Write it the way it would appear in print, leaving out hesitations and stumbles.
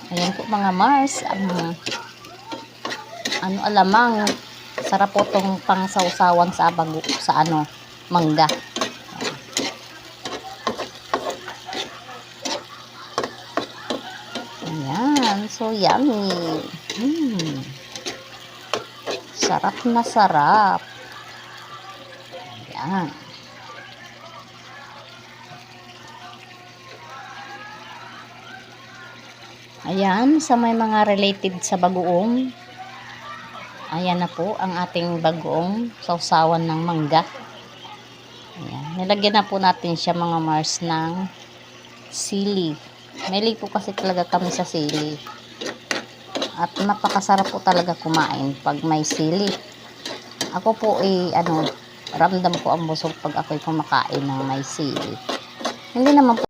Ayan po mga Mars, alamang sarap po tong pang sausawan sa bago, sa mangga. Ayan, so yummy. Sarap na sarap. Ayan. Ayan, sa may mga related sa bagoong. Ayan na po ang ating bagoong sausawan ng mangga. Ayan. Nilagyan na po natin siya mga Mars ng sili. Mahilig po kasi talaga kami sa sili. At napakasarap po talaga kumain pag may sili. Ako po ramdam ko ang busog pag ako'y kumakain ng may sili. Hindi naman po